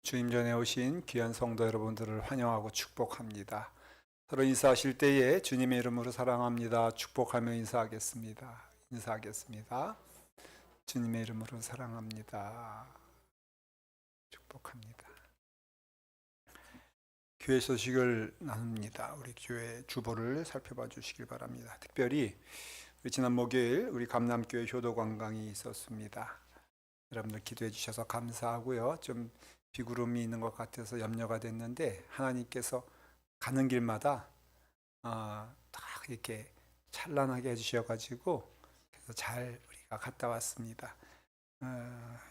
주님 전에 오신 귀한 성도 여러분들을 환영하고 축복합니다. 서로 인사하실 때에 주님의 이름으로 사랑합니다. 축복하며 인사하겠습니다. 주님의 이름으로 사랑합니다. 축복합니다. 교회 소식을 나눕니다. 우리 교회 주보를 살펴봐 주시길 바랍니다. 특별히 우리 지난 목요일 우리 감남교회 효도 관광이 있었습니다. 여러분들 기도해 주셔서 감사하고요. 좀 비구름이 있는 것 같아서 염려가 됐는데 하나님께서 가는 길마다 딱 이렇게 찬란하게 해주셔가지고 그래서 잘 우리가 갔다 왔습니다.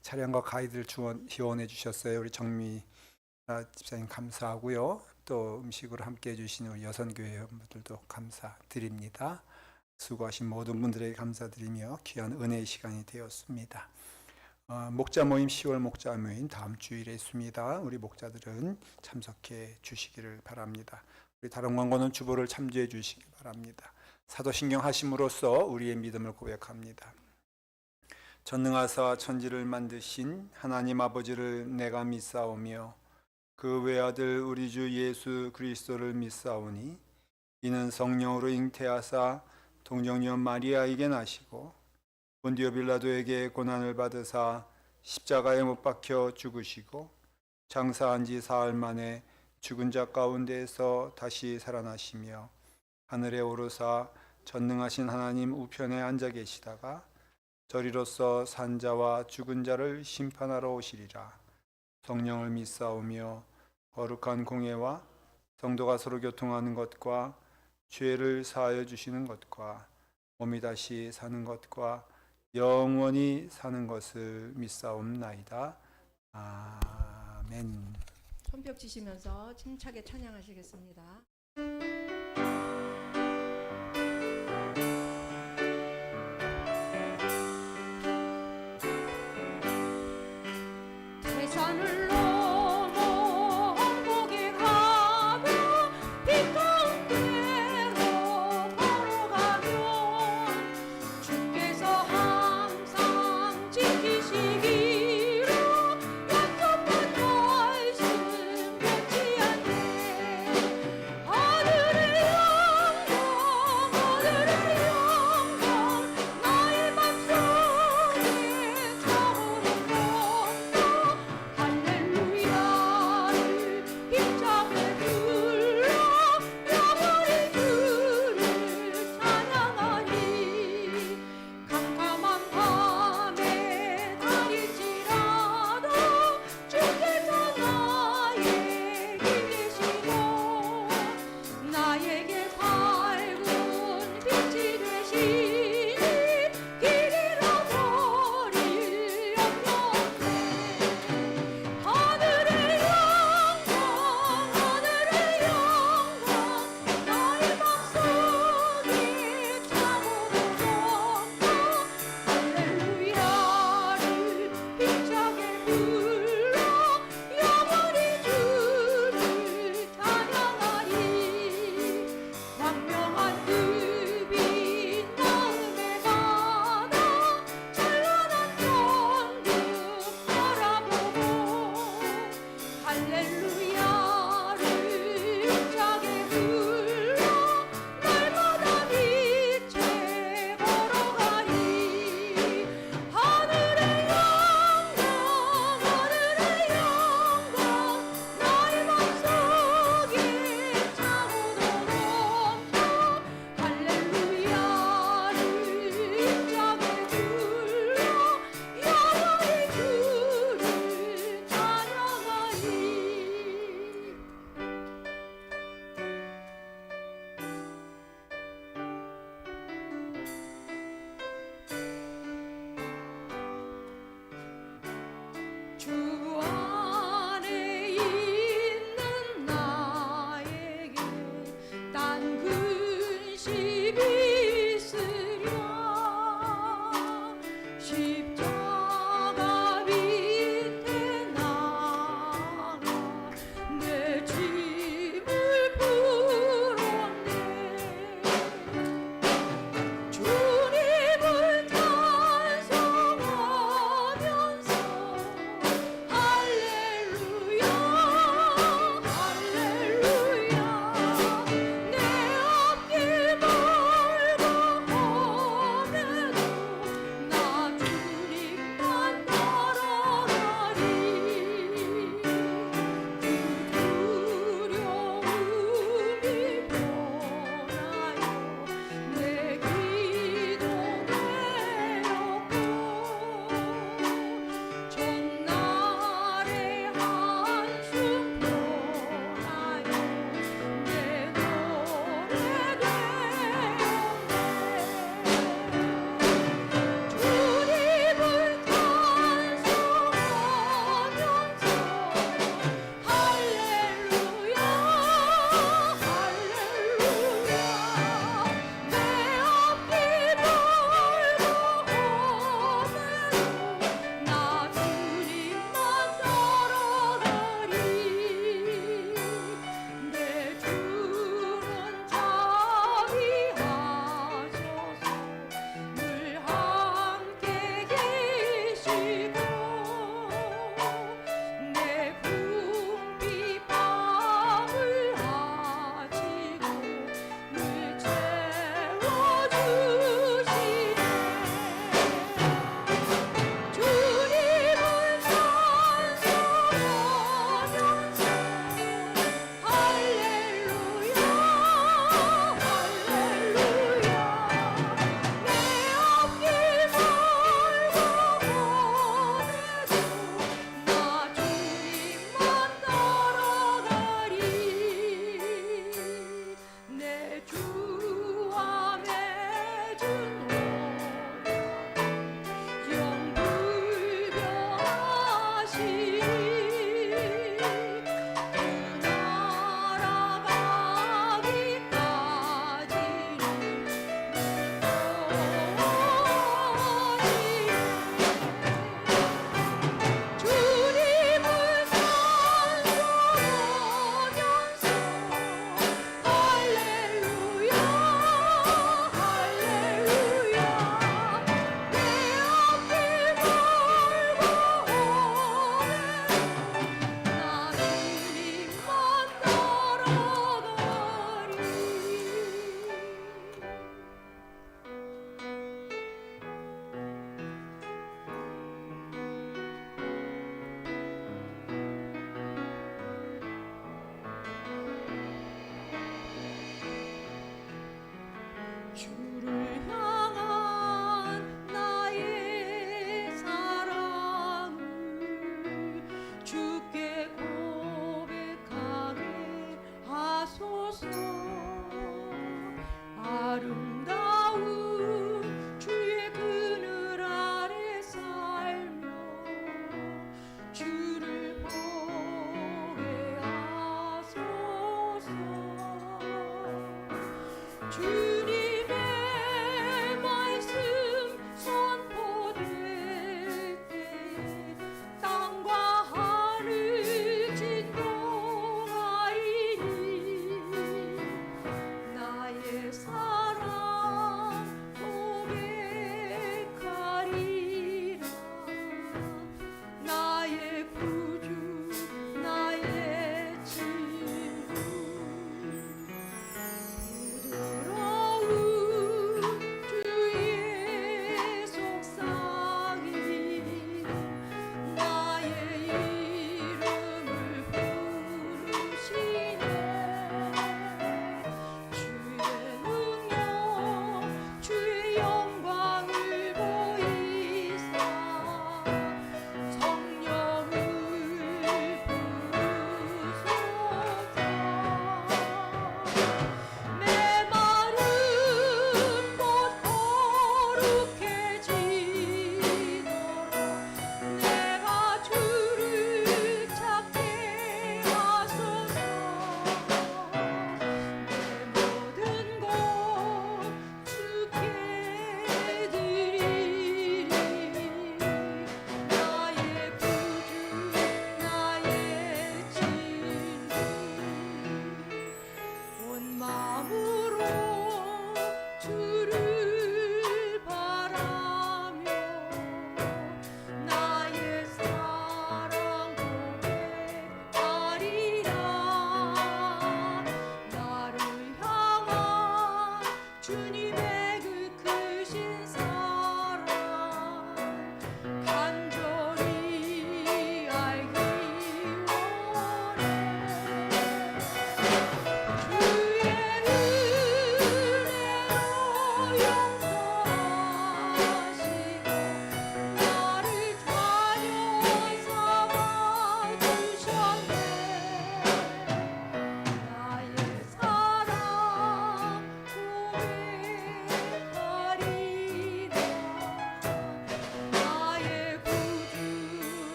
차량과 가이드를 지원해 주셨어요. 우리 정미 집사님 감사하고요. 또 음식으로 함께 해주신 우리 여선교회 회원분들도 감사드립니다. 수고하신 모든 분들에게 감사드리며 귀한 은혜의 시간이 되었습니다. 목자 모임 10월 목자 모임 다음 주일에 있습니다. 우리 목자들은 참석해 주시기를 바랍니다. 우리 다른 광고는 주보를 참조해 주시기 바랍니다. 사도신경 하심으로써 우리의 믿음을 고백합니다. 전능하사 천지를 만드신 하나님 아버지를 내가 믿사오며 그 외아들 우리 주 예수 그리스도를 믿사오니 이는 성령으로 잉태하사 동정녀 마리아에게 나시고 본디오 빌라도에게 고난을 받으사 십자가에 못 박혀 죽으시고 장사한 지 사흘 만에 죽은 자 가운데에서 다시 살아나시며 하늘에 오르사 전능하신 하나님 우편에 앉아 계시다가 저리로서 산자와 죽은 자를 심판하러 오시리라. 성령을 믿사오며 거룩한 공예와 성도가 서로 교통하는 것과 죄를 사하여 주시는 것과 몸이 다시 사는 것과 영원히 사는 것을 믿사옵나이다. 아멘. 손뼉 치시면서 힘차게 찬양하시겠습니다. 태산을 넘어 한국에 가며 빛가운데로 걸어가면 주께서 항상 지키시기로 약속한 말씀 변치 않네. 하늘의 영광 나의 맘속에 차오르는 것 할렐루야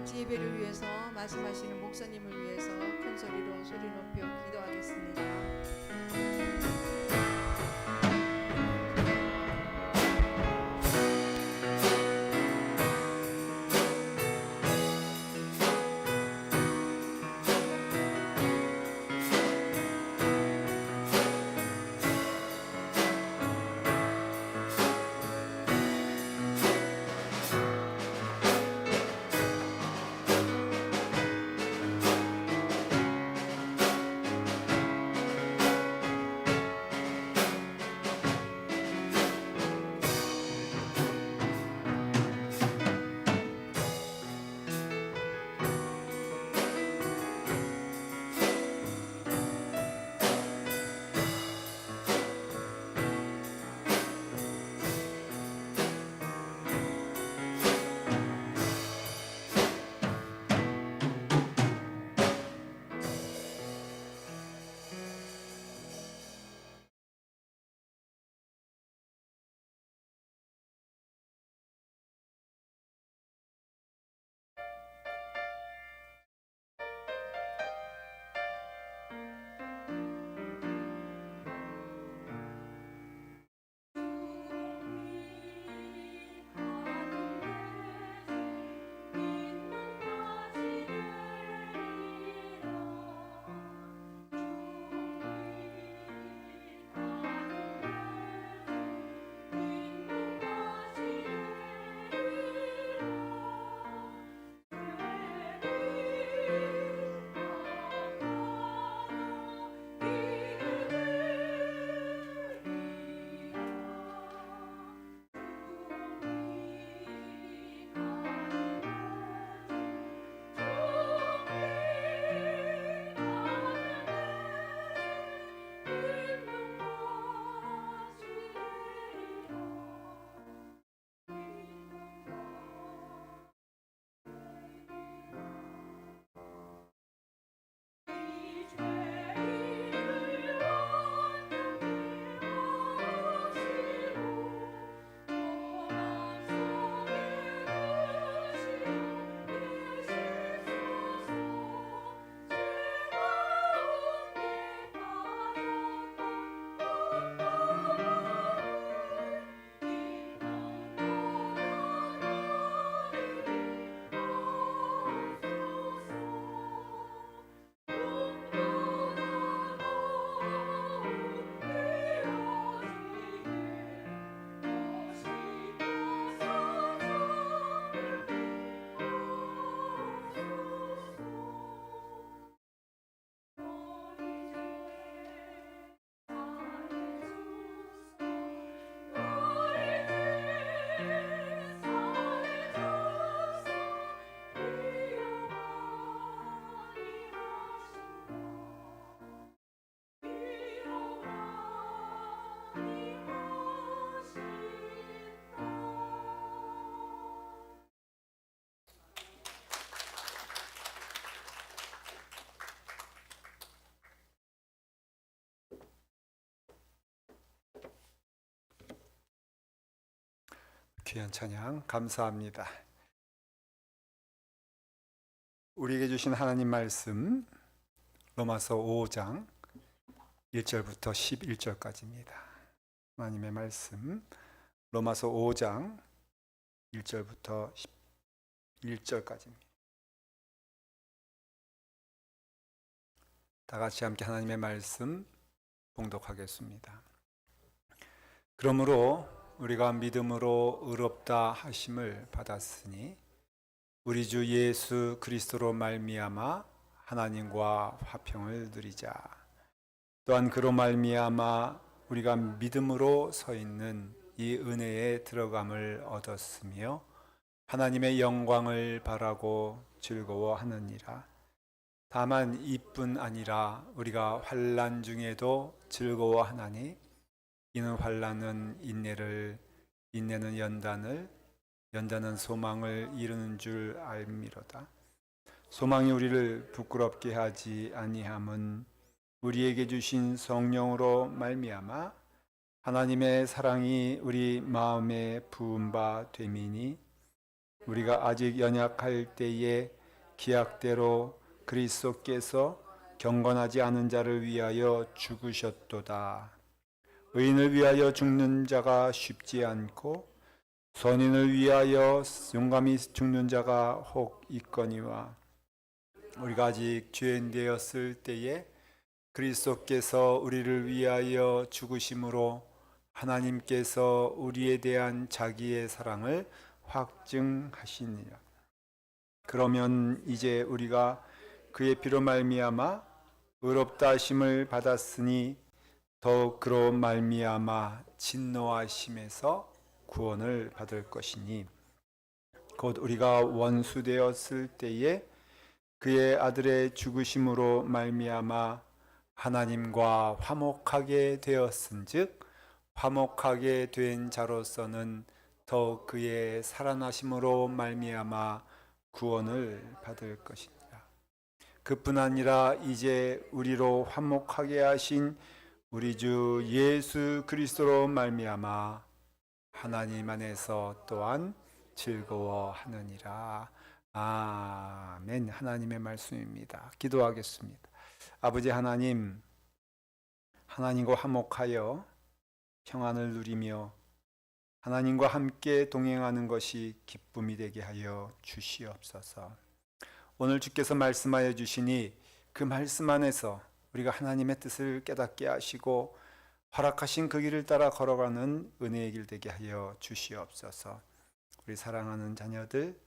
일지 예배를 위해서 말씀하시는 목사님을 위해서 큰 소리로 소리 높여 기도하겠습니다. 귀한 찬양 감사합니다. 우리에게 주신 하나님 말씀 로마서 5장 1절부터 11절까지입니다. 하나님의 말씀 로마서 5장 1절부터 11절까지입니다. 다 같이 함께 하나님의 말씀 봉독하겠습니다. 그러므로 우리가 믿음으로 의롭다 하심을 받았으니 우리 주 예수 그리스도로 말미암아 하나님과 화평을 누리자. 또한 그로 말미암아 우리가 믿음으로 서 있는 이 은혜에 들어감을 얻었으며 하나님의 영광을 바라고 즐거워하느니라. 다만 이뿐 아니라 우리가 환난 중에도 즐거워하나니 이는 환난은 인내를, 인내는 연단을, 연단은 소망을 이루는 줄 알미로다. 소망이 우리를 부끄럽게 하지 아니함은 우리에게 주신 성령으로 말미암아 하나님의 사랑이 우리 마음에 부은 바 됨이니 우리가 아직 연약할 때에 기약대로 그리스도께서 경건하지 않은 자를 위하여 죽으셨도다. 의인을 위하여 죽는 자가 쉽지 않고 선인을 위하여 용감히 죽는 자가 혹 있거니와 우리가 아직 죄인 되었을 때에 그리스도께서 우리를 위하여 죽으심으로 하나님께서 우리에 대한 자기의 사랑을 확증하시니라. 그러면 이제 우리가 그의 피로 말미암아 의롭다 하심을 받았으니 더욱 그로 말미암아 진노하심에서 구원을 받을 것이니 곧 우리가 원수 되었을 때에 그의 아들의 죽으심으로 말미암아 하나님과 화목하게 되었은즉 화목하게 된 자로서는 더욱 그의 살아나심으로 말미암아 구원을 받을 것이니라. 그뿐 아니라 이제 우리로 화목하게 하신 우리 주 예수 그리스도로 말미암아 하나님 안에서 또한 즐거워하느니라. 아멘. 하나님의 말씀입니다. 기도하겠습니다. 아버지 하나님, 하나님과 화목하여 평안을 누리며 하나님과 함께 동행하는 것이 기쁨이 되게 하여 주시옵소서. 오늘 주께서 말씀하여 주시니 그 말씀 안에서 우리가 하나님의 뜻을 깨닫게 하시고 허락하신 그 길을 따라 걸어가는 은혜의 길 되게 하여 주시옵소서. 우리 사랑하는 자녀들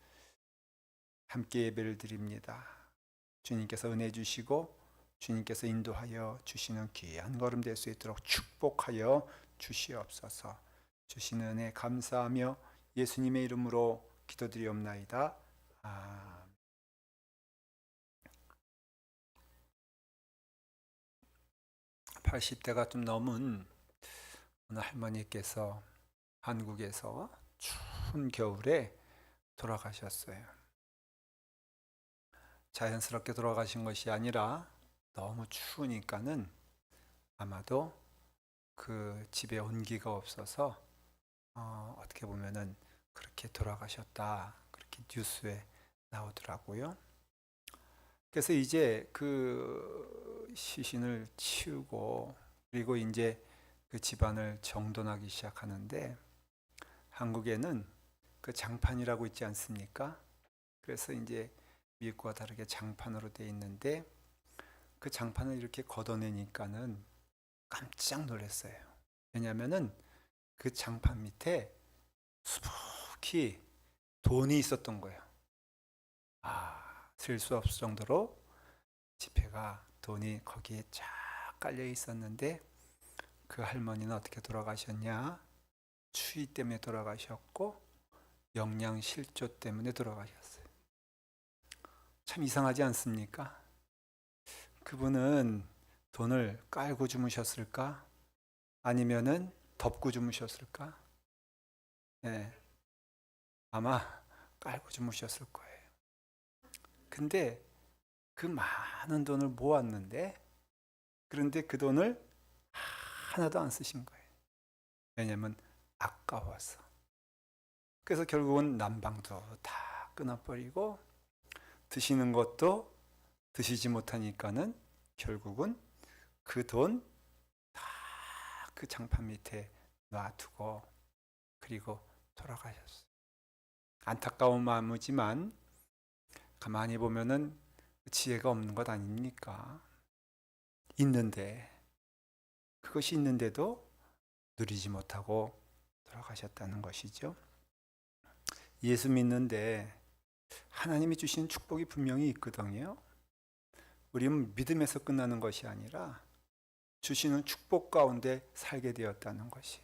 함께 예배를 드립니다. 주님께서 은혜 주시고 주님께서 인도하여 주시는 귀한 걸음 될 수 있도록 축복하여 주시옵소서. 주시는 은혜 감사하며 예수님의 이름으로 기도드리옵나이다. 아멘. 80대가 좀 넘은 어느 할머니께서 한국에서 추운 겨울에 돌아가셨어요. 자연스럽게 돌아가신 것이 아니라 너무 추우니까는 아마도 그 집에 온기가 없어서 어떻게 보면은 그렇게 돌아가셨다, 그렇게 뉴스에 나오더라고요. 그래서 이제 그 시신을 치우고 그리고 이제 그 집안을 정돈하기 시작하는데 한국에는 그 장판이라고 있지 않습니까? 그래서 이제 미국과 다르게 장판으로 돼 있는데 그 장판을 이렇게 걷어내니까는 깜짝 놀랐어요. 왜냐하면은 그 장판 밑에 수북히 돈이 있었던 거예요. 셀 수 없을 정도로 지폐가 돈이 거기에 쫙 깔려 있었는데 그 할머니는 어떻게 돌아가셨냐? 추위 때문에 돌아가셨고 영양실조 때문에 돌아가셨어요. 참 이상하지 않습니까? 그분은 돈을 깔고 주무셨을까? 아니면은 덮고 주무셨을까? 네, 아마 깔고 주무셨을 거예요. 근데 그 많은 돈을 모았는데 그런데 그 돈을 하나도 안 쓰신 거예요. 왜냐하면 아까워서. 그래서 결국은 난방도 다 끊어버리고 드시는 것도 드시지 못하니까는 결국은 그 돈 다 그 장판 밑에 놔두고 그리고 돌아가셨어요. 안타까운 마음이지만 가만히 보면은 지혜가 없는 것 아닙니까? 있는데 그것이 있는데도 누리지 못하고 돌아가셨다는 것이죠. 예수 믿는데 하나님이 주신 축복이 분명히 있거든요. 우리는 믿음에서 끝나는 것이 아니라 주시는 축복 가운데 살게 되었다는 것이.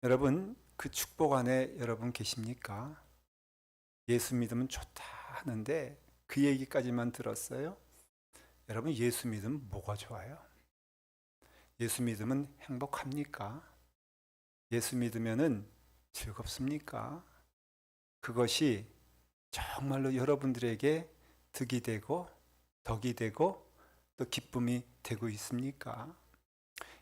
여러분, 그 축복 안에 여러분 계십니까? 예수 믿으면 좋다 하는데 그 얘기까지만 들었어요? 여러분, 예수 믿으면 뭐가 좋아요? 예수 믿으면 행복합니까? 예수 믿으면은 즐겁습니까? 그것이 정말로 여러분들에게 득이 되고 덕이 되고 또 기쁨이 되고 있습니까?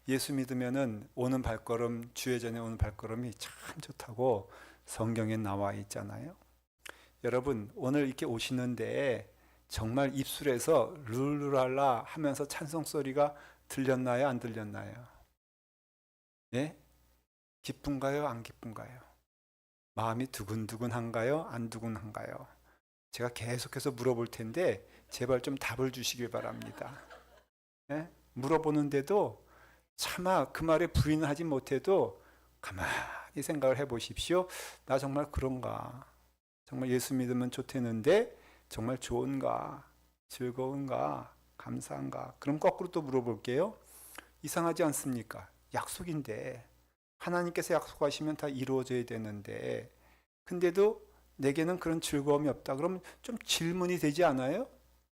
예수 믿으면은 오는 발걸음, 주의 전에 오는 발걸음이 참 좋다고 성경에 나와 있잖아요. 여러분 오늘 이렇게 오시는데 정말 입술에서 룰루랄라 하면서 찬송 소리가 들렸나요? 안 들렸나요? 예? 기쁜가요? 안 기쁜가요? 마음이 두근두근한가요? 안 두근한가요? 제가 계속해서 물어볼 텐데 제발 좀 답을 주시길 바랍니다. 예? 물어보는데도 차마 그 말에 부인을 하지 못해도 가만히 생각을 해보십시오. 나 정말 그런가? 정말 예수 믿으면 좋대는데 정말 좋은가? 즐거운가? 감사한가? 그럼 거꾸로 또 물어볼게요. 이상하지 않습니까? 약속인데 하나님께서 약속하시면 다 이루어져야 되는데 근데도 내게는 그런 즐거움이 없다. 그럼 좀 질문이 되지 않아요?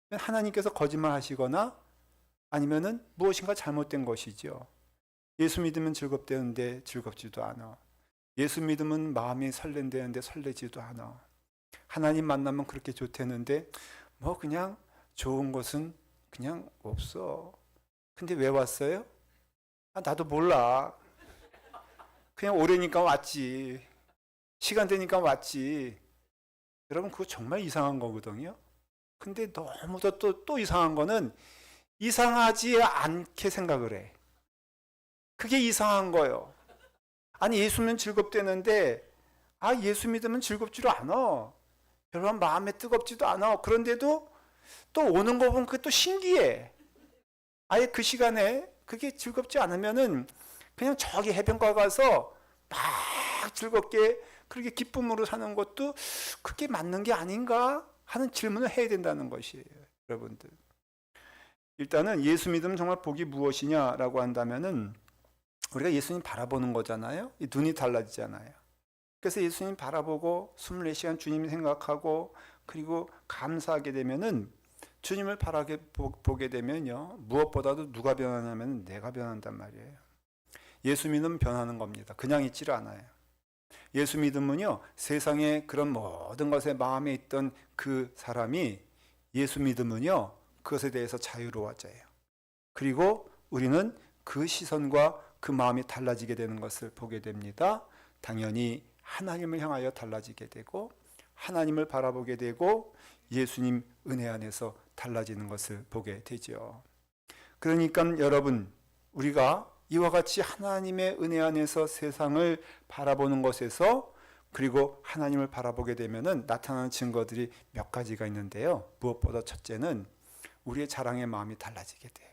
하나님께서 거짓말 하시거나 아니면은 무엇인가 잘못된 것이죠. 예수 믿으면 즐겁대는데 즐겁지도 않아. 예수 믿으면 마음이 설렌대는데 설레지도 않아. 하나님 만나면 그렇게 좋대는데 뭐 그냥 좋은 것은 그냥 없어. 근데 왜 왔어요? 나도 몰라. 그냥 오래니까 왔지. 시간 되니까 왔지. 여러분 그거 정말 이상한 거거든요. 근데 너무 또 이상한 거는 이상하지 않게 생각을 해. 그게 이상한 거예요. 아니 예수면 즐겁대는데 예수 믿으면 즐겁지도 않아. 여러분 마음에 뜨겁지도 않아. 그런데도 또 오는 거 보면 그게 또 신기해. 아예 그 시간에 그게 즐겁지 않으면은 그냥 저기 해변가 가서 막 즐겁게 그렇게 기쁨으로 사는 것도 그게 맞는 게 아닌가 하는 질문을 해야 된다는 것이에요. 여러분들. 일단은 예수 믿으면 정말 복이 무엇이냐라고 한다면은 우리가 예수님 바라보는 거잖아요. 이 눈이 달라지잖아요. 그래서 예수님 바라보고 24시간 주님 생각하고 그리고 감사하게 되면은 주님을 보게 되면요. 무엇보다도 누가 변하냐면 내가 변한단 말이에요. 예수 믿으면 변하는 겁니다. 그냥 있지를 않아요. 예수 믿으면요. 세상의 그런 모든 것에 마음에 있던 그 사람이 예수 믿으면요. 그것에 대해서 자유로워져요. 그리고 우리는 그 시선과 그 마음이 달라지게 되는 것을 보게 됩니다. 당연히 하나님을 향하여 달라지게 되고 하나님을 바라보게 되고 예수님 은혜 안에서 달라지는 것을 보게 되죠. 그러니까 여러분 우리가 이와 같이 하나님의 은혜 안에서 세상을 바라보는 것에서 그리고 하나님을 바라보게 되면은 나타나는 증거들이 몇 가지가 있는데요. 무엇보다 첫째는 우리의 자랑의 마음이 달라지게 돼요.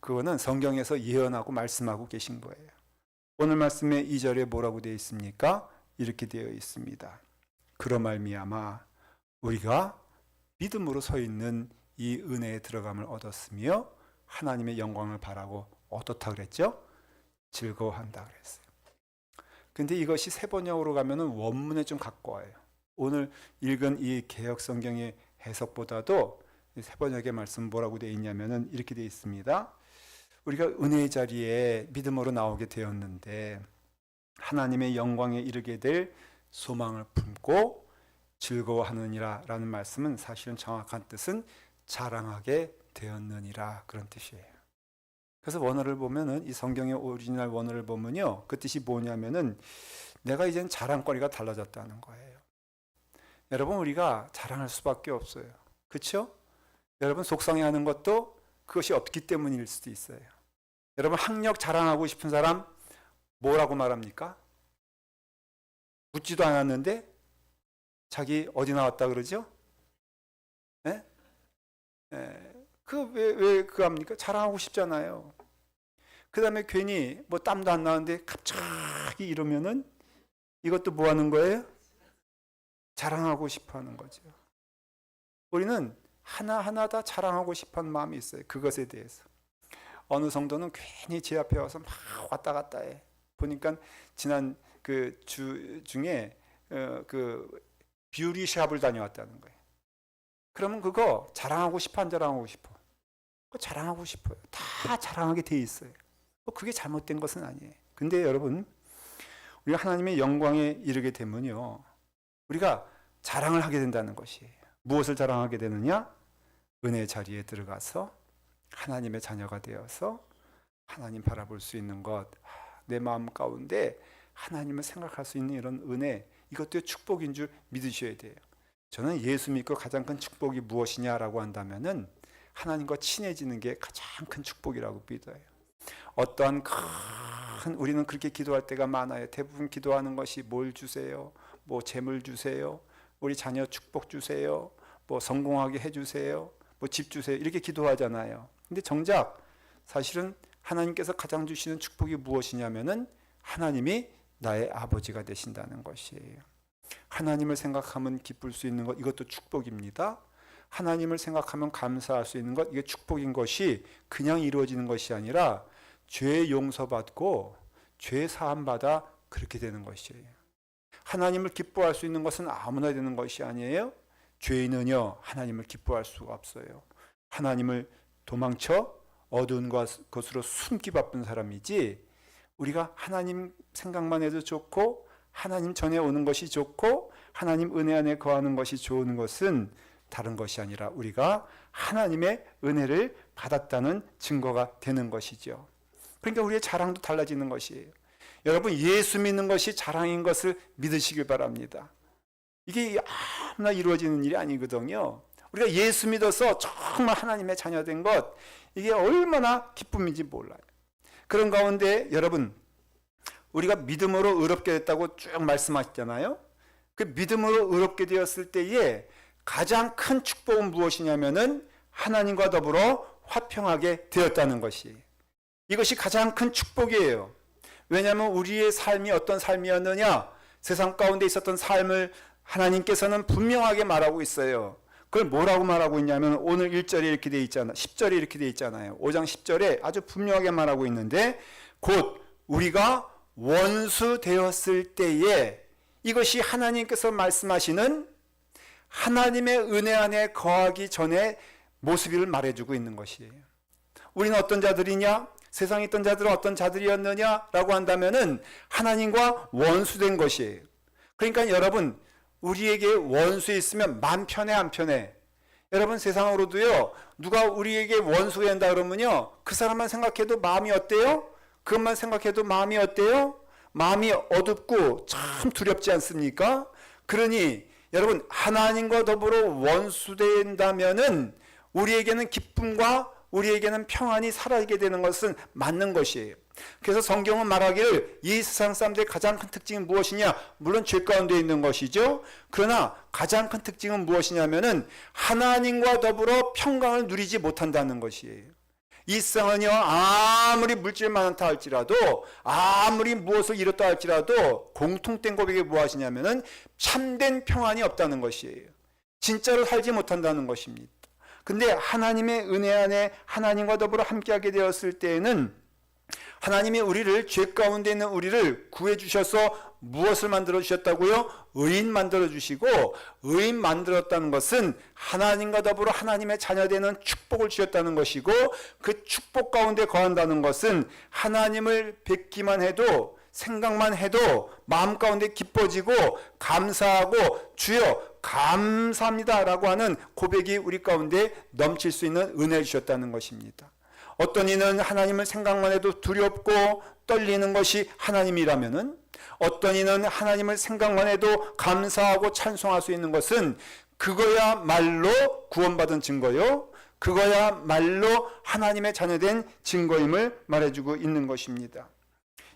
그거는 성경에서 예언하고 말씀하고 계신 거예요. 오늘 말씀의 2절에 뭐라고 되어 있습니까? 이렇게 되어 있습니다. 그로 말미암아 우리가 믿음으로 서 있는 이 은혜에 들어감을 얻었으며 하나님의 영광을 바라고 어떻다 그랬죠? 즐거워한다 그랬어요. 근데 이것이 세번역으로 가면은 원문에 좀 가까워요. 오늘 읽은 이 개역 성경의 해석보다도 세번역의 말씀 뭐라고 되어 있냐면은 이렇게 되어 있습니다. 우리가 은혜의 자리에 믿음으로 나오게 되었는데 하나님의 영광에 이르게 될 소망을 품고 즐거워하느니라 라는 말씀은 사실은 정확한 뜻은 자랑하게 되었느니라 그런 뜻이에요. 그래서 원어를 보면은 이 성경의 오리지널 원어를 보면요. 그 뜻이 뭐냐면은 내가 이제는 자랑거리가 달라졌다는 거예요. 여러분 우리가 자랑할 수밖에 없어요. 그렇죠? 여러분 속상해하는 것도 그것이 없기 때문일 수도 있어요. 여러분 학력 자랑하고 싶은 사람 뭐라고 말합니까? 묻지도 않았는데 자기 어디 나왔다 그러죠? 네? 왜 그거 합니까? 자랑하고 싶잖아요. 그 다음에 괜히 뭐 땀도 안 나는데 갑자기 이러면은 이것도 뭐 하는 거예요? 자랑하고 싶어 하는 거죠. 우리는 하나하나 다 자랑하고 싶어 하는 마음이 있어요. 그것에 대해서. 어느 성도는 괜히 제 앞에 와서 막 왔다 갔다 해. 보니까 지난 그 주 중에 그 뷰티샵을 다녀왔다는 거예요. 그러면 그거 자랑하고 싶어 안 자랑하고 싶어? 그거 자랑하고 싶어요. 다 자랑하게 돼 있어요. 그게 잘못된 것은 아니에요. 근데 여러분 우리가 하나님의 영광에 이르게 되면요. 우리가 자랑을 하게 된다는 것이에요. 무엇을 자랑하게 되느냐? 은혜의 자리에 들어가서 하나님의 자녀가 되어서 하나님 바라볼 수 있는 것, 내 마음 가운데 하나님을 생각할 수 있는 이런 은혜, 이것도 축복인 줄 믿으셔야 돼요. 저는 예수 믿고 가장 큰 축복이 무엇이냐라고 한다면은 하나님과 친해지는 게 가장 큰 축복이라고 믿어요. 어떠한 우리는 그렇게 기도할 때가 많아요. 대부분 기도하는 것이 뭘 주세요? 뭐 재물 주세요. 우리 자녀 축복 주세요. 뭐 성공하게 해주세요. 뭐 집 주세요. 이렇게 기도하잖아요. 근데 정작 사실은 하나님께서 가장 주시는 축복이 무엇이냐면은 하나님이 나의 아버지가 되신다는 것이에요. 하나님을 생각하면 기쁠 수 있는 것, 이것도 축복입니다. 하나님을 생각하면 감사할 수 있는 것, 이게 축복인 것이 그냥 이루어지는 것이 아니라 죄 용서받고 죄 사함받아 그렇게 되는 것이에요. 하나님을 기뻐할 수 있는 것은 아무나 되는 것이 아니에요. 죄인은요, 하나님을 기뻐할 수가 없어요. 하나님을 도망쳐 어두운 것으로 숨기 바쁜 사람이지, 우리가 하나님 생각만 해도 좋고 하나님 전에 오는 것이 좋고 하나님 은혜 안에 거하는 것이 좋은 것은 다른 것이 아니라 우리가 하나님의 은혜를 받았다는 증거가 되는 것이죠. 그러니까 우리의 자랑도 달라지는 것이에요. 여러분, 예수 믿는 것이 자랑인 것을 믿으시길 바랍니다. 이게 아무나 이루어지는 일이 아니거든요. 우리가 예수 믿어서 정말 하나님의 자녀된 것, 이게 얼마나 기쁨인지 몰라요. 그런 가운데 여러분, 우리가 믿음으로 의롭게 됐다고 쭉 말씀하셨잖아요. 그 믿음으로 의롭게 되었을 때에 가장 큰 축복은 무엇이냐면은 하나님과 더불어 화평하게 되었다는 것이, 이것이 가장 큰 축복이에요. 왜냐하면 우리의 삶이 어떤 삶이었느냐, 세상 가운데 있었던 삶을 하나님께서는 분명하게 말하고 있어요. 그걸 뭐라고 말하고 있냐면 오늘 1절에 이렇게 돼 있잖아요. 10절에 이렇게 돼 있잖아요. 5장 10절에 아주 분명하게 말하고 있는데, 곧 우리가 원수 되었을 때에, 이것이 하나님께서 말씀하시는 하나님의 은혜 안에 거하기 전에 모습을 말해주고 있는 것이에요. 우리는 어떤 자들이냐? 세상에 있던 자들은 어떤 자들이었느냐라고 한다면은 하나님과 원수된 것이에요. 그러니까 여러분, 우리에게 원수 있으면 마음 편해 안 편해? 여러분, 세상으로도요, 누가 우리에게 원수가 된다 그러면요, 그 사람만 생각해도 마음이 어때요? 그것만 생각해도 마음이 어때요? 마음이 어둡고 참 두렵지 않습니까? 그러니 여러분, 하나님과 더불어 원수된다면은 우리에게는 기쁨과 우리에게는 평안이 사라지게 되는 것은 맞는 것이에요. 그래서 성경은 말하기를 이 세상 사람들의 가장 큰 특징이 무엇이냐? 물론 죄 가운데 있는 것이죠. 그러나 가장 큰 특징은 무엇이냐면은 하나님과 더불어 평강을 누리지 못한다는 것이에요. 이 세상은요, 아무리 물질 많다 할지라도, 아무리 무엇을 이뤘다 할지라도 공통된 고백이 무엇이냐면은 참된 평안이 없다는 것이에요. 진짜로 살지 못한다는 것입니다. 근데 하나님의 은혜 안에 하나님과 더불어 함께하게 되었을 때에는 하나님이 우리를, 죄 가운데 있는 우리를 구해 주셔서 무엇을 만들어 주셨다고요? 의인 만들어 주시고, 의인 만들었다는 것은 하나님과 더불어 하나님의 자녀되는 축복을 주셨다는 것이고, 그 축복 가운데 거한다는 것은 하나님을 뵙기만 해도, 생각만 해도 마음 가운데 기뻐지고 감사하고 주여 감사합니다 라고 하는 고백이 우리 가운데 넘칠 수 있는 은혜를 주셨다는 것입니다. 어떤 이는 하나님을 생각만 해도 두렵고 떨리는 것이 하나님이라면은, 어떤 이는 하나님을 생각만 해도 감사하고 찬송할 수 있는 것은 그거야말로 구원받은 증거요, 그거야말로 하나님의 자녀된 증거임을 말해주고 있는 것입니다.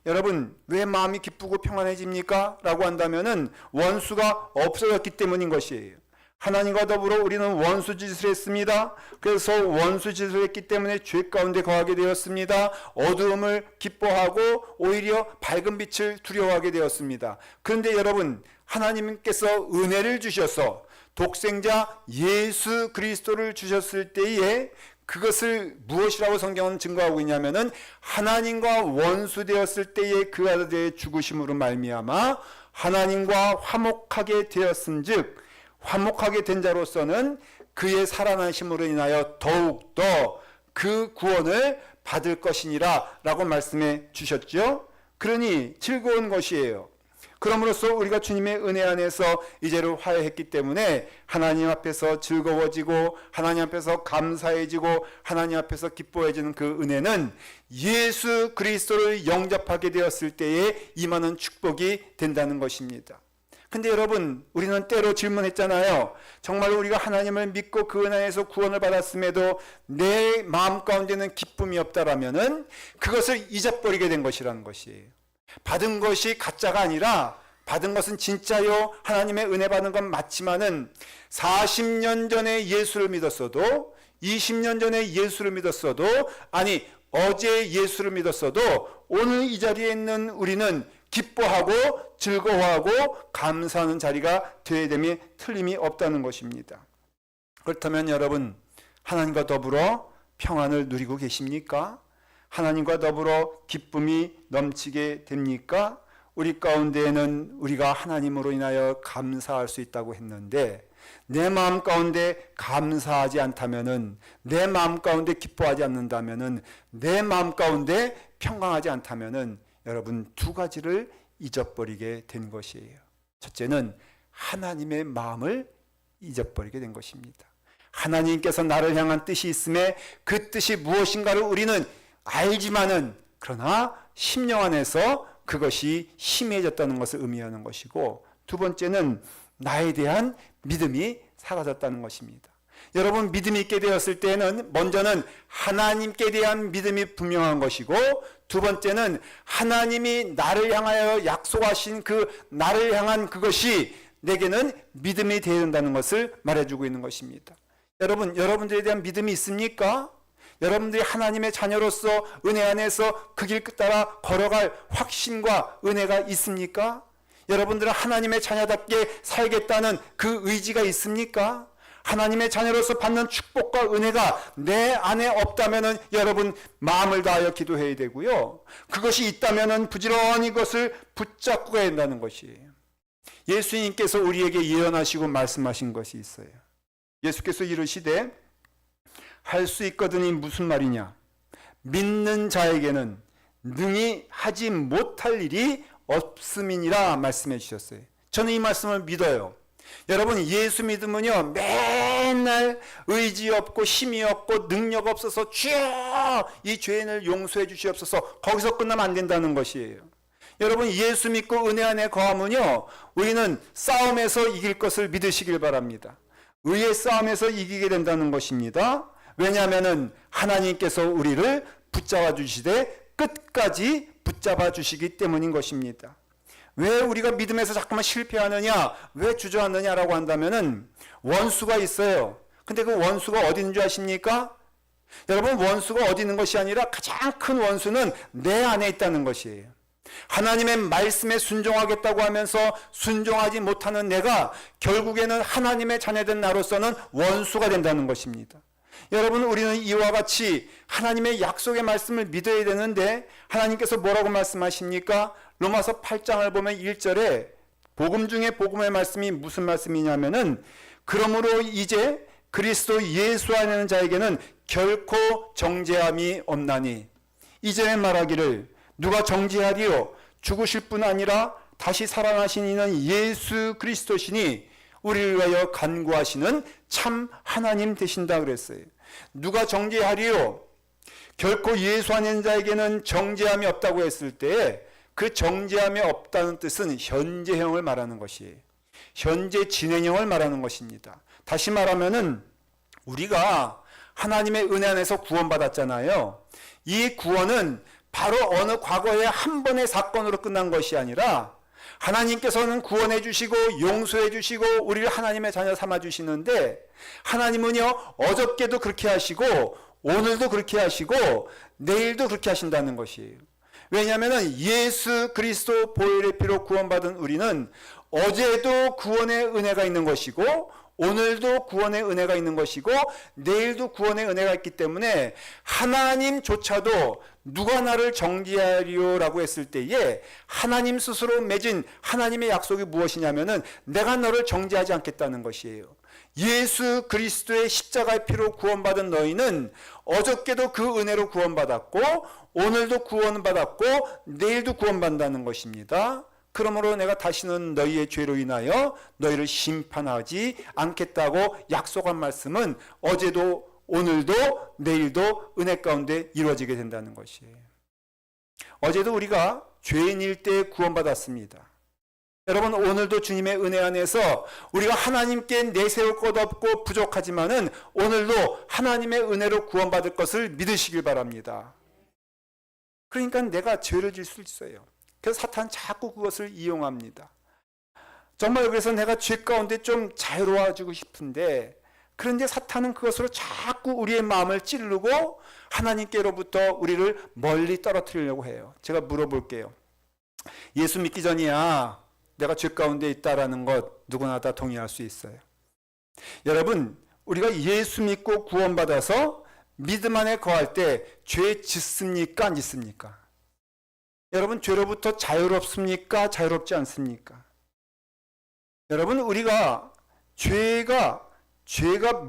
여러분, 왜 마음이 기쁘고 평안해집니까? 라고 한다면은 원수가 없어졌기 때문인 것이에요. 하나님과 더불어 우리는 원수 짓을 했습니다. 그래서 원수 짓을 했기 때문에 죄 가운데 거하게 되었습니다. 어두움을 기뻐하고 오히려 밝은 빛을 두려워하게 되었습니다. 그런데 여러분, 하나님께서 은혜를 주셔서 독생자 예수 그리스도를 주셨을 때에 그것을 무엇이라고 성경은 증거하고 있냐면은 하나님과 원수 되었을 때에 그 아들의 죽으심으로 말미암아 하나님과 화목하게 되었은즉, 화목하게 된 자로서는 그의 살아나심으로 인하여 더욱더 그 구원을 받을 것이니라 라고 말씀해 주셨죠. 그러니 즐거운 것이에요. 그럼으로써 우리가 주님의 은혜 안에서 이제를 화해했기 때문에 하나님 앞에서 즐거워지고 하나님 앞에서 감사해지고 하나님 앞에서 기뻐해지는 그 은혜는 예수 그리스도를 영접하게 되었을 때에 임하는 축복이 된다는 것입니다. 근데 여러분, 우리는 때로 질문했잖아요. 정말 우리가 하나님을 믿고 그 은혜에서 구원을 받았음에도 내 마음 가운데는 기쁨이 없다라면은 그것을 잊어버리게 된 것이라는 것이에요. 받은 것이 가짜가 아니라 받은 것은 진짜요. 하나님의 은혜 받은 건 맞지만은 40년 전에 예수를 믿었어도 20년 전에 예수를 믿었어도 아니 어제 예수를 믿었어도 오늘 이 자리에 있는 우리는 기뻐하고 즐거워하고 감사하는 자리가 되어야 됨이 틀림이 없다는 것입니다. 그렇다면 여러분, 하나님과 더불어 평안을 누리고 계십니까? 하나님과 더불어 기쁨이 넘치게 됩니까? 우리 가운데에는 우리가 하나님으로 인하여 감사할 수 있다고 했는데 내 마음 가운데 감사하지 않다면은, 내 마음 가운데 기뻐하지 않는다면은, 내 마음 가운데 평강하지 않다면은 여러분, 두 가지를 잊어버리게 된 것이에요. 첫째는 하나님의 마음을 잊어버리게 된 것입니다. 하나님께서 나를 향한 뜻이 있음에 그 뜻이 무엇인가를 우리는 알지만은 그러나 심령 안에서 그것이 희미해졌다는 것을 의미하는 것이고, 두 번째는 나에 대한 믿음이 사라졌다는 것입니다. 여러분, 믿음이 있게 되었을 때는 먼저는 하나님께 대한 믿음이 분명한 것이고, 두 번째는 하나님이 나를 향하여 약속하신 그 나를 향한 그것이 내게는 믿음이 되어야 된다는 것을 말해주고 있는 것입니다. 여러분, 여러분들에 대한 믿음이 있습니까? 여러분들이 하나님의 자녀로서 은혜 안에서 그 길 따라 걸어갈 확신과 은혜가 있습니까? 여러분들은 하나님의 자녀답게 살겠다는 그 의지가 있습니까? 하나님의 자녀로서 받는 축복과 은혜가 내 안에 없다면은 여러분 마음을 다하여 기도해야 되고요. 그것이 있다면은 부지런히 그것을 붙잡고 가야 된다는 것이에요. 예수님께서 우리에게 예언하시고 말씀하신 것이 있어요. 예수께서 이르시되 할 수 있거든이 무슨 말이냐? 믿는 자에게는 능히 하지 못할 일이 없음이니라 말씀해 주셨어요. 저는 이 말씀을 믿어요. 여러분, 예수 믿으면요 맨날 의지 없고 힘이 없고 능력 없어서 주여 이 죄인을 용서해 주시옵소서 거기서 끝나면 안 된다는 것이에요. 여러분, 예수 믿고 은혜 안에 거하면요 우리는 싸움에서 이길 것을 믿으시길 바랍니다. 의의 싸움에서 이기게 된다는 것입니다. 왜냐하면 하나님께서 우리를 붙잡아 주시되 끝까지 붙잡아 주시기 때문인 것입니다. 왜 우리가 믿음에서 자꾸만 실패하느냐, 왜 주저하느냐라고 한다면은 원수가 있어요. 근데 그 원수가 어디 있는 줄 아십니까? 여러분, 원수가 어디 있는 것이 아니라 가장 큰 원수는 내 안에 있다는 것이에요. 하나님의 말씀에 순종하겠다고 하면서 순종하지 못하는 내가 결국에는 하나님의 자녀된 나로서는 원수가 된다는 것입니다. 여러분, 우리는 이와 같이 하나님의 약속의 말씀을 믿어야 되는데 하나님께서 뭐라고 말씀하십니까? 로마서 8장을 보면 1절에 복음 중에 복음의 말씀이 무슨 말씀이냐면은 그러므로 이제 그리스도 예수 안에 있는 자에게는 결코 정죄함이 없나니, 이전에 말하기를 누가 정죄하리요? 죽으실 뿐 아니라 다시 살아나신 이는 예수 그리스도시니 우리를 위하여 간구하시는 참 하나님 되신다 그랬어요. 누가 정죄하리요? 결코 예수 안에 있는 자에게는 정죄함이 없다고 했을 때 그 정죄함이 없다는 뜻은 현재형을 말하는 것이에요. 현재 진행형을 말하는 것입니다. 다시 말하면은 우리가 하나님의 은혜 안에서 구원받았잖아요. 이 구원은 바로 어느 과거의 한 번의 사건으로 끝난 것이 아니라 하나님께서는 구원해 주시고 용서해 주시고 우리를 하나님의 자녀 삼아 주시는데, 하나님은요 어저께도 그렇게 하시고 오늘도 그렇게 하시고 내일도 그렇게 하신다는 것이에요. 왜냐하면 예수 그리스도 보혈의 피로 구원받은 우리는 어제도 구원의 은혜가 있는 것이고 오늘도 구원의 은혜가 있는 것이고 내일도 구원의 은혜가 있기 때문에 하나님조차도 누가 나를 정죄하리요라고 했을 때에 하나님 스스로 맺은 하나님의 약속이 무엇이냐면은 내가 너를 정죄하지 않겠다는 것이에요. 예수 그리스도의 십자가의 피로 구원받은 너희는 어저께도 그 은혜로 구원받았고 오늘도 구원받았고 내일도 구원받는다는 것입니다. 그러므로 내가 다시는 너희의 죄로 인하여 너희를 심판하지 않겠다고 약속한 말씀은 어제도 오늘도 내일도 은혜 가운데 이루어지게 된다는 것이에요. 어제도 우리가 죄인일 때 구원받았습니다. 여러분, 오늘도 주님의 은혜 안에서 우리가 하나님께 내세울 것 없고 부족하지만은 오늘도 하나님의 은혜로 구원받을 것을 믿으시길 바랍니다. 그러니까 내가 죄를 질 수 있어요. 그래서 사탄은 자꾸 그것을 이용합니다. 정말 그래서 내가 죄 가운데 좀 자유로워지고 싶은데, 그런데 사탄은 그것으로 자꾸 우리의 마음을 찌르고 하나님께로부터 우리를 멀리 떨어뜨리려고 해요. 제가 물어볼게요. 예수 믿기 전이야 내가 죄 가운데 있다라는 것 누구나 다 동의할 수 있어요. 여러분, 우리가 예수 믿고 구원받아서 믿음 안에 거할 때 죄 짓습니까? 안 짓습니까? 여러분, 죄로부터 자유롭습니까? 자유롭지 않습니까? 여러분, 우리가 죄가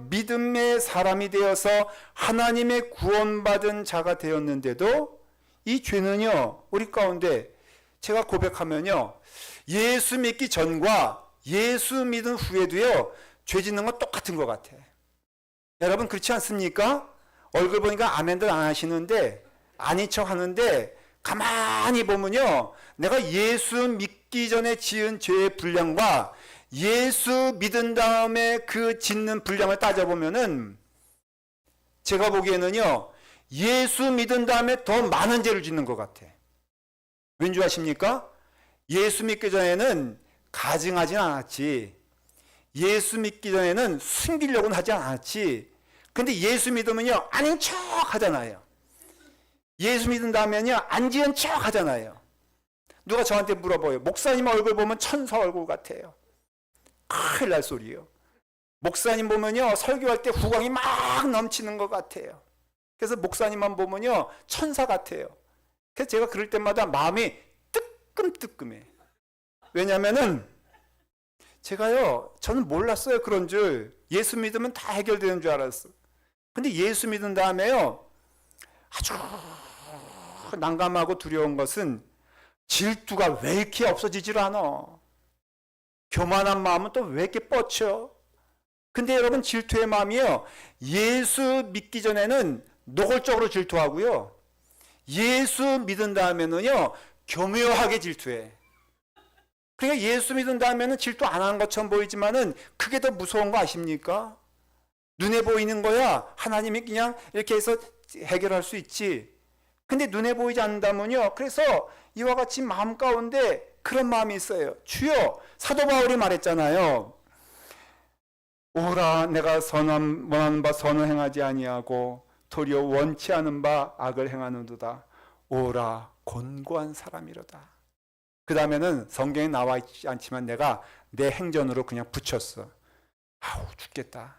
믿음의 사람이 되어서 하나님의 구원받은 자가 되었는데도 이 죄는요, 우리 가운데 제가 고백하면요, 예수 믿기 전과 예수 믿은 후에도요, 죄 짓는 건 똑같은 것 같아. 여러분, 그렇지 않습니까? 얼굴 보니까 아멘들 안 하시는데, 아닌 척 하는데, 가만히 보면요, 내가 예수 믿기 전에 지은 죄의 분량과 예수 믿은 다음에 그 짓는 분량을 따져보면은, 제가 보기에는요, 예수 믿은 다음에 더 많은 죄를 짓는 것 같아. 왠지 아십니까? 예수 믿기 전에는 가증하진 않았지. 예수 믿기 전에는 숨기려고는 하지 않았지. 근데 예수 믿으면요, 아닌 척 하잖아요. 예수 믿은 다음에는요, 안 지은 척 하잖아요. 누가 저한테 물어봐요. 목사님 얼굴 보면 천사 얼굴 같아요. 큰일 날 소리예요. 목사님 보면요, 설교할 때 후광이 막 넘치는 것 같아요. 그래서 목사님만 보면요, 천사 같아요. 그래서 제가 그럴 때마다 마음이 뜨끔뜨끔해. 왜냐면은 제가요, 저는 몰랐어요, 그런 줄. 예수 믿으면 다 해결되는 줄 알았어. 근데 예수 믿은 다음에요, 아주 난감하고 두려운 것은 질투가 왜 이렇게 없어지질 않아. 교만한 마음은 또 왜 이렇게 뻗쳐. 근데 여러분, 질투의 마음이요, 예수 믿기 전에는 노골적으로 질투하고요, 예수 믿은 다음에는요, 교묘하게 질투해. 그러니까 예수 믿은 다음에는 질투 안 하는 것처럼 보이지만은 그게 더 무서운 거 아십니까? 눈에 보이는 거야 하나님이 그냥 이렇게 해서 해결할 수 있지. 근데 눈에 보이지 않는다면요, 그래서 이와 같이 마음 가운데 그런 마음이 있어요. 주여, 사도 바울이 말했잖아요. 오라, 내가 원하는 바 선을 행하지 아니하고 도리어 원치 않은 바 악을 행하는도다. 오라, 곤고한 사람이로다. 그 다음에는 성경에 나와 있지 않지만 내가 내 행전으로 그냥 붙였어. 아우, 죽겠다.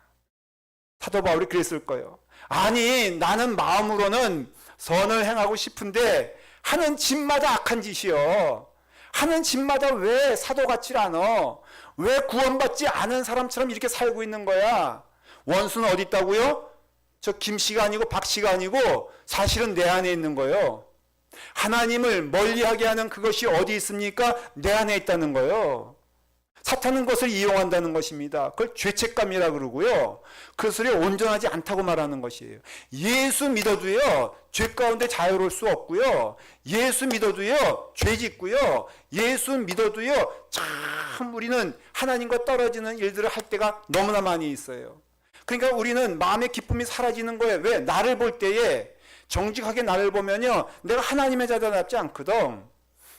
사도 바울이 그랬을 거예요. 아니, 나는 마음으로는 선을 행하고 싶은데 하는 짓마다 악한 짓이요. 하는 짓마다 왜 사도같지 않아? 왜 구원받지 않은 사람처럼 이렇게 살고 있는 거야? 원수는 어디 있다고요? 저 김씨가 아니고 박씨가 아니고 사실은 내 안에 있는 거예요. 하나님을 멀리하게 하는 그것이 어디 있습니까? 내 안에 있다는 거예요. 사탄은 그것을 이용한다는 것입니다. 그걸 죄책감이라 그러고요, 그것을 온전하지 않다고 말하는 것이에요. 예수 믿어도요, 죄 가운데 자유로울 수 없고요, 예수 믿어도요, 죄 짓고요, 예수 믿어도요, 참 우리는 하나님과 떨어지는 일들을 할 때가 너무나 많이 있어요. 그러니까 우리는 마음의 기쁨이 사라지는 거예요. 왜? 나를 볼 때에 정직하게 나를 보면요, 내가 하나님의 자녀답지 않거든.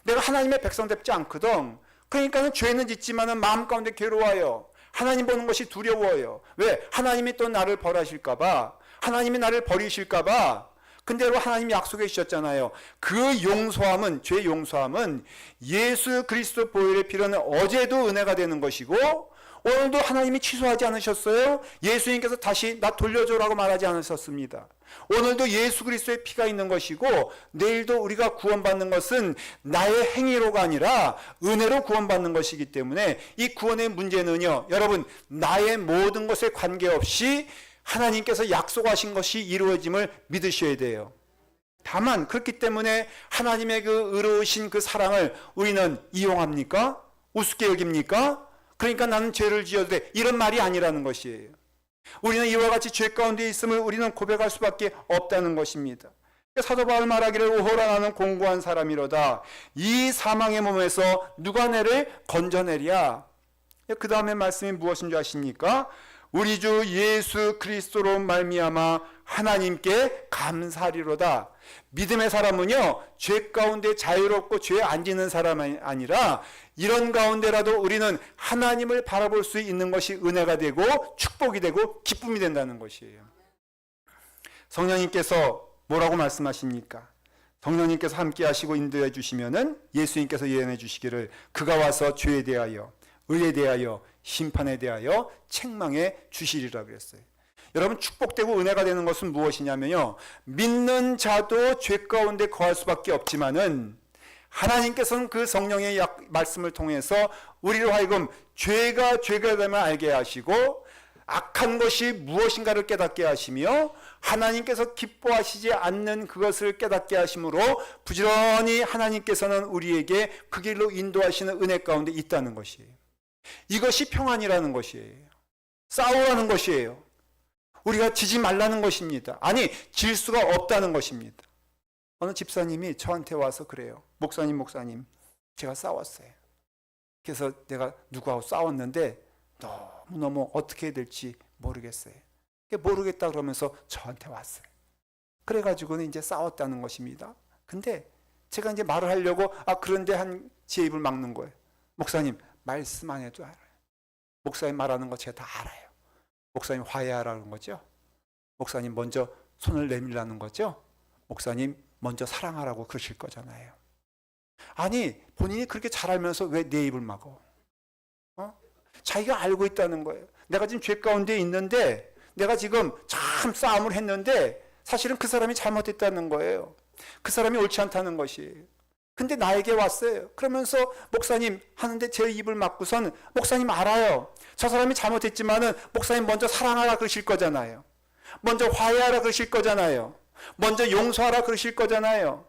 내가 하나님의 백성답지 않거든. 그러니까는 죄는 짓지만은 마음 가운데 괴로워요. 하나님 보는 것이 두려워요. 왜? 하나님이 또 나를 벌하실까봐, 하나님이 나를 버리실까봐. 근데 여러분, 하나님이 약속해 주셨잖아요. 그 용서함은, 죄 용서함은 예수 그리스도 보혈의 피로는 어제도 은혜가 되는 것이고 오늘도 하나님이 취소하지 않으셨어요. 예수님께서 다시 나 돌려줘라고 말하지 않으셨습니다. 오늘도 예수 그리스도의 피가 있는 것이고 내일도 우리가 구원받는 것은 나의 행위로가 아니라 은혜로 구원받는 것이기 때문에 이 구원의 문제는요, 여러분, 나의 모든 것에 관계없이 하나님께서 약속하신 것이 이루어짐을 믿으셔야 돼요. 다만 그렇기 때문에 하나님의 그 의로우신 그 사랑을 우리는 이용합니까? 우습게 여깁니까? 그러니까 나는 죄를 지어도 돼, 이런 말이 아니라는 것이에요. 우리는 이와 같이 죄 가운데 있음을 우리는 고백할 수밖에 없다는 것입니다. 사도 바울 말하기를 오호라 나는 공고한 사람이로다. 이 사망의 몸에서 누가 내를 건져내랴. 그 다음에 말씀이 무엇인 줄 아십니까? 우리 주 예수 그리스도로 말미암아 하나님께 감사하리로다. 믿음의 사람은요, 죄 가운데 자유롭고 죄에 안 지는 사람이 아니라 이런 가운데라도 우리는 하나님을 바라볼 수 있는 것이 은혜가 되고 축복이 되고 기쁨이 된다는 것이에요. 성령님께서 뭐라고 말씀하십니까? 성령님께서 함께 하시고 인도해 주시면은 예수님께서 예언해 주시기를 그가 와서 죄에 대하여 의에 대하여 심판에 대하여 책망해 주시리라 그랬어요. 여러분, 축복되고 은혜가 되는 것은 무엇이냐면요, 믿는 자도 죄 가운데 거할 수밖에 없지만은 하나님께서는 그 성령의 말씀을 통해서 우리로 하여금 죄가 되면 알게 하시고 악한 것이 무엇인가를 깨닫게 하시며 하나님께서 기뻐하시지 않는 그것을 깨닫게 하심으로 부지런히 하나님께서는 우리에게 그 길로 인도하시는 은혜 가운데 있다는 것이에요. 이것이 평안이라는 것이에요. 싸우라는 것이에요. 우리가 지지 말라는 것입니다. 아니, 질 수가 없다는 것입니다. 어느 집사님이 저한테 와서 그래요. 목사님, 제가 싸웠어요. 그래서 내가 누구하고 싸웠는데 너무너무 어떻게 해야 될지 모르겠어요. 모르겠다 그러면서 저한테 왔어요. 그래가지고는 이제 싸웠다는 것입니다. 근데 제가 이제 말을 하려고 그런데 제 입을 막는 거예요. 목사님, 말씀 안 해도 알아요. 목사님 말하는 거 제가 다 알아요. 목사님 화해하라는 거죠. 목사님 먼저 손을 내밀라는 거죠. 목사님 먼저 사랑하라고 그러실 거잖아요. 아니, 본인이 그렇게 잘 알면서 왜 내 입을 막어? 자기가 알고 있다는 거예요. 내가 지금 죄 가운데 있는데 내가 지금 참 싸움을 했는데 사실은 그 사람이 잘못했다는 거예요. 그 사람이 옳지 않다는 것이에요. 근데 나에게 왔어요. 그러면서 목사님 하는데 제 입을 막고선 목사님 알아요. 저 사람이 잘못했지만은 목사님 먼저 사랑하라 그러실 거잖아요. 먼저 화해하라 그러실 거잖아요. 먼저 용서하라 그러실 거잖아요.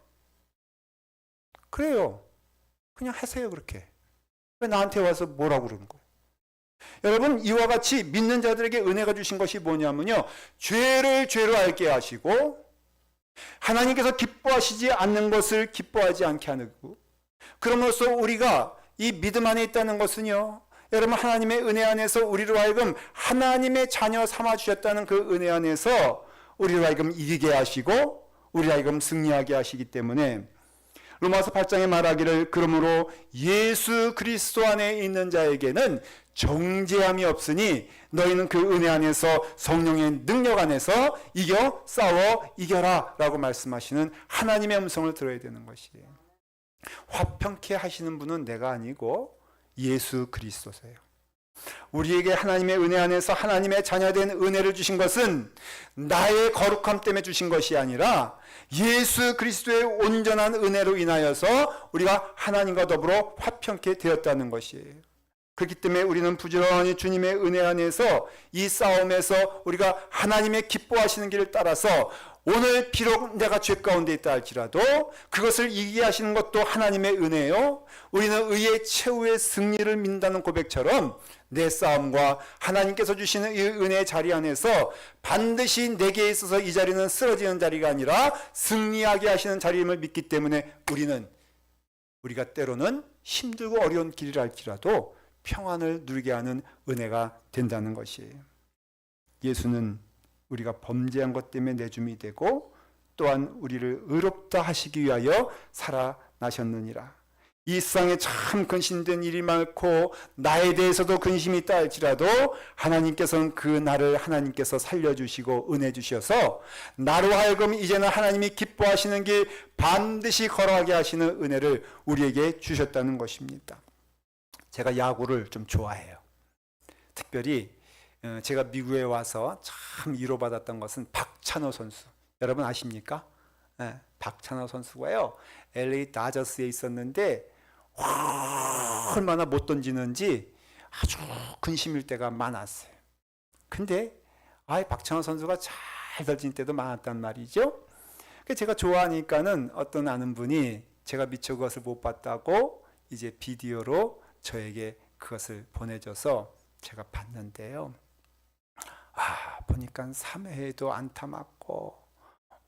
그래요. 그냥 하세요, 그렇게. 왜 나한테 와서 뭐라고 그러는 거예요? 여러분, 이와 같이 믿는 자들에게 은혜가 주신 것이 뭐냐면요, 죄를 죄로 알게 하시고 하나님께서 기뻐하시지 않는 것을 기뻐하지 않게 하고, 그럼으로써 우리가 이 믿음 안에 있다는 것은요, 여러분, 하나님의 은혜 안에서 우리로 하여금 하나님의 자녀 삼아 주셨다는 그 은혜 안에서 우리로 하여금 이기게 하시고 우리로 하여금 승리하게 하시기 때문에 로마서 8장에 말하기를 그러므로 예수 그리스도 안에 있는 자에게는 정죄함이 없으니 너희는 그 은혜 안에서 성령의 능력 안에서 싸워 이겨라 라고 말씀하시는 하나님의 음성을 들어야 되는 것이에요. 화평케 하시는 분은 내가 아니고 예수 그리스도세요. 우리에게 하나님의 은혜 안에서 하나님의 자녀된 은혜를 주신 것은 나의 거룩함 때문에 주신 것이 아니라 예수 그리스도의 온전한 은혜로 인하여서 우리가 하나님과 더불어 화평케 되었다는 것이에요. 그렇기 때문에 우리는 부지런히 주님의 은혜 안에서 이 싸움에서 우리가 하나님의 기뻐하시는 길을 따라서 오늘 비록 내가 죄 가운데 있다 할지라도 그것을 이기게 하시는 것도 하나님의 은혜요, 우리는 의의 최후의 승리를 믿는다는 고백처럼 내 싸움과 하나님께서 주시는 이 은혜의 자리 안에서 반드시 내게 있어서 이 자리는 쓰러지는 자리가 아니라 승리하게 하시는 자리임을 믿기 때문에 우리가 때로는 힘들고 어려운 길을 할지라도 평안을 누리게 하는 은혜가 된다는 것이에요. 예수는 우리가 범죄한 것 때문에 내줌이 되고 또한 우리를 의롭다 하시기 위하여 살아나셨느니라. 이 세상에 참 근심된 일이 많고 나에 대해서도 근심이 있다 할지라도 하나님께서는 그 나를 하나님께서 살려주시고 은혜 주셔서 나로 하여금 이제는 하나님이 기뻐하시는 길 반드시 걸어가게 하시는 은혜를 우리에게 주셨다는 것입니다. 제가 야구를 좀 좋아해요. 특별히 제가 미국에 와서 참 위로받았던 것은 박찬호 선수. 여러분 아십니까? 네, 박찬호 선수가요, LA 다저스에 있었는데 얼마나 못 던지는지 아주 근심일 때가 많았어요. 근데 박찬호 선수가 잘 던진 때도 많았단 말이죠. 제가 좋아하니까는 어떤 아는 분이 제가 미처 그것을 못 봤다고 이제 비디오로 저에게 그것을 보내줘서 제가 봤는데요. 보니까 3회에도 안타 맞고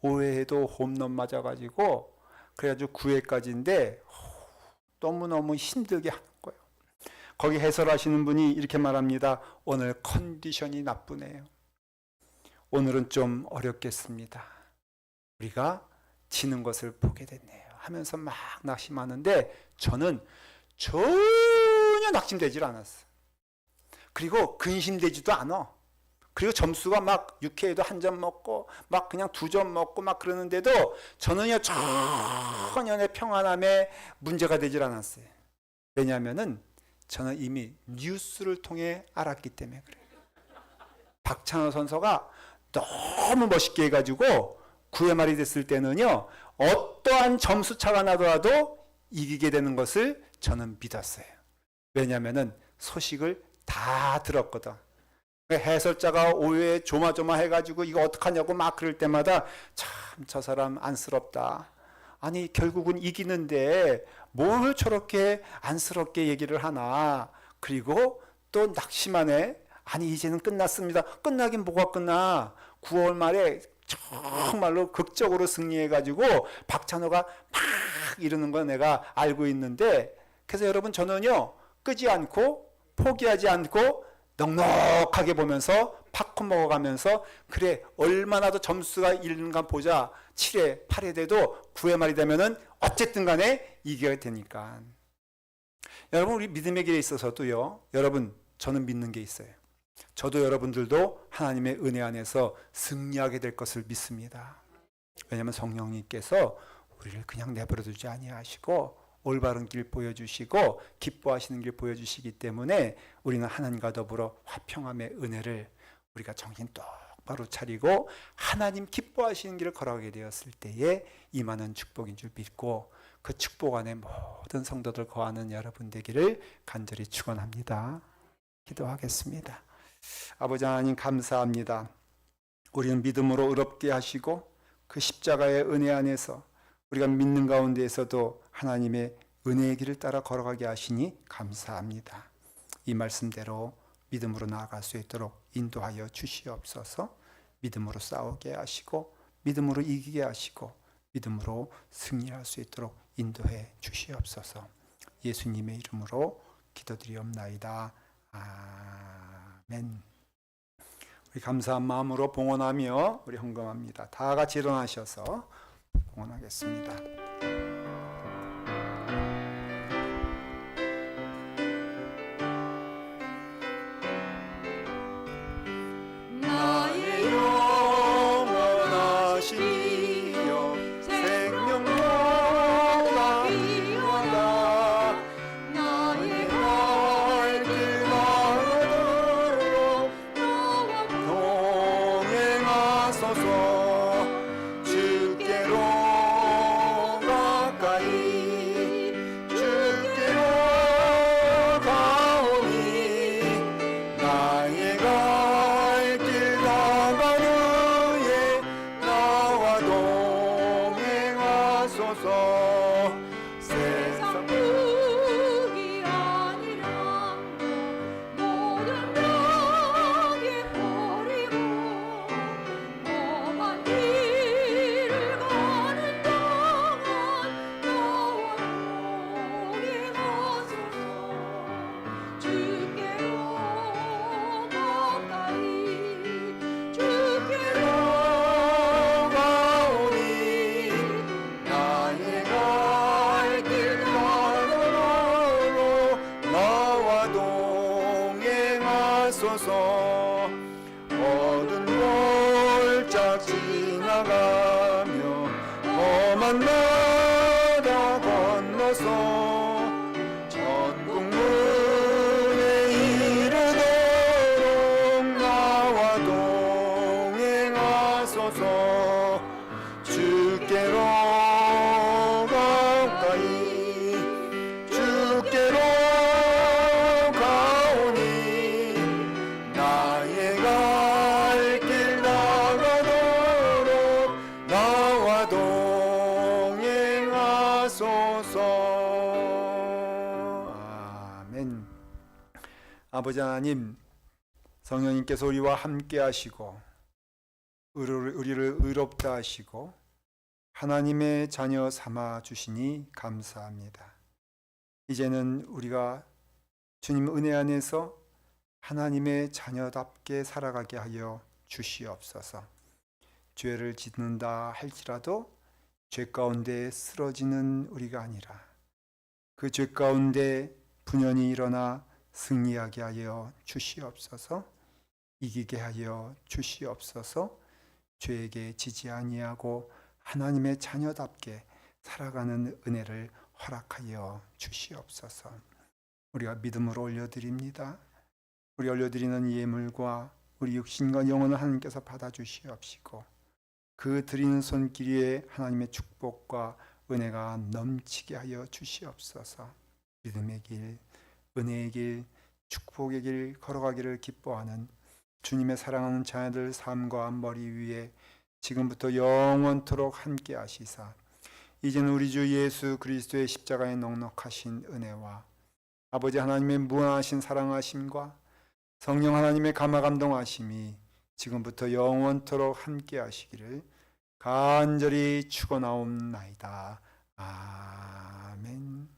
5회에도 홈런 맞아가지고 그래가지고 9회까지인데 너무너무 힘들게 하는 거예요. 거기 해설하시는 분이 이렇게 말합니다. 오늘 컨디션이 나쁘네요. 오늘은 좀 어렵겠습니다. 우리가 지는 것을 보게 됐네요. 하면서 막 낙심하는데 저는 전혀 낙심되질 않았어요. 그리고 근심되지도 않아. 그리고 점수가 막 6회에도 한 점 먹고 막 그냥 2점 먹고 막 그러는데도 저는요 전혀 내 평안함에 문제가 되질 않았어요. 왜냐하면은 저는 이미 뉴스를 통해 알았기 때문에 그래요. 박찬호 선수가 너무 멋있게 해가지고 9회 말이 됐을 때는요 어떠한 점수 차가 나더라도 이기게 되는 것을 저는 믿었어요. 왜냐하면은 소식을 다 들었거든. 해설자가 5회에 조마조마해가지고 이거 어떡하냐고 막 그럴 때마다 참 저 사람 안쓰럽다. 아니 결국은 이기는데 뭘 저렇게 안쓰럽게 얘기를 하나. 그리고 또 낙심하네. 아니 이제는 끝났습니다. 끝나긴 뭐가 끝나. 9월 말에 정말로 극적으로 승리해가지고 박찬호가 막 이러는 거 내가 알고 있는데, 그래서 여러분 저는요 끄지 않고 포기하지 않고 넉넉하게 보면서 팝콘 먹어가면서 그래 얼마나 더 점수가 있는가 보자. 7회 8회 돼도 9회 말이 되면은 어쨌든 간에 이겨야 되니까. 여러분 우리 믿음의 길에 있어서도요 여러분 저는 믿는 게 있어요. 저도 여러분들도 하나님의 은혜 안에서 승리하게 될 것을 믿습니다. 왜냐하면 성령님께서 우리를 그냥 내버려 두지 아니하시고 올바른 길 보여주시고 기뻐하시는 길 보여주시기 때문에 우리는 하나님과 더불어 화평함의 은혜를 우리가 정신 똑바로 차리고 하나님 기뻐하시는 길을 걸어가게 되었을 때에 임하는 축복인 줄 믿고 그 축복 안에 모든 성도들 거하는 여러분 되기를 간절히 축원합니다. 기도하겠습니다. 아버지 하나님 감사합니다. 우리는 믿음으로 의롭게 하시고 그 십자가의 은혜 안에서 우리가 믿는 가운데에서도 하나님의 은혜의 길을 따라 걸어가게 하시니 감사합니다. 이 말씀대로 믿음으로 나아갈 수 있도록 인도하여 주시옵소서. 믿음으로 싸우게 하시고 믿음으로 이기게 하시고 믿음으로 승리할 수 있도록 인도해 주시옵소서. 예수님의 이름으로 기도드리옵나이다. 아멘. 우리 감사한 마음으로 봉헌하며 우리 헌금합니다. 다 같이 일어나셔서 봉헌하겠습니다. 나의 영원하신 이여 생명보다 귀하다. 나의 갈길 나가도록 동행하소서. 주께로 가까이 주께로 가오니 나의 갈길 나가는 후에 나와 동행하소서. 세상福이 아니란 모든 벽에 버리고 험한 길을 가는 동안 나와 동행하소서. 주께로 가까이 주께로 가오니 나의 갈길 나가도록 나와 동행하소서. 어두운 골짜 지나가며 험한 나라 건너서 천국 문에 이르도록 나와 동행하소서. 주께로 가까이 주께로 가오니 나의 갈길 나가도록 나와 동행하소서. 아멘. 아버지 하나님, 성령님께서 우리와 함께 하시고 우리를 의롭다 하시고 하나님의 자녀 삼아 주시니 감사합니다. 이제는 우리가 주님 은혜 안에서 하나님의 자녀답게 살아가게 하여 주시옵소서. 죄를 짓는다 할지라도 죄 가운데 쓰러지는 우리가 아니라 그 죄 가운데 분연히 일어나 승리하게 하여 주시옵소서. 이기게 하여 주시옵소서. 죄에게 지지 아니하고 하나님의 자녀답게 살아가는 은혜를 허락하여 주시옵소서. 우리가 믿음으로 올려드립니다. 우리 올려드리는 예물과 우리 육신과 영혼을 하나님께서 받아주시옵시고 그 드리는 손길 위에 하나님의 축복과 은혜가 넘치게 하여 주시옵소서. 믿음의 길, 은혜의 길, 축복의 길 걸어가기를 기뻐하는 주님의 사랑하는 자녀들 삶과 머리 위에 지금부터 영원토록 함께 하시사 이제는 우리 주 예수 그리스도의 십자가의 넉넉하신 은혜와 아버지 하나님의 무한하신 사랑하심과 성령 하나님의 감화 감동하심이 지금부터 영원토록 함께 하시기를 간절히 축원하옵나이다. 아멘.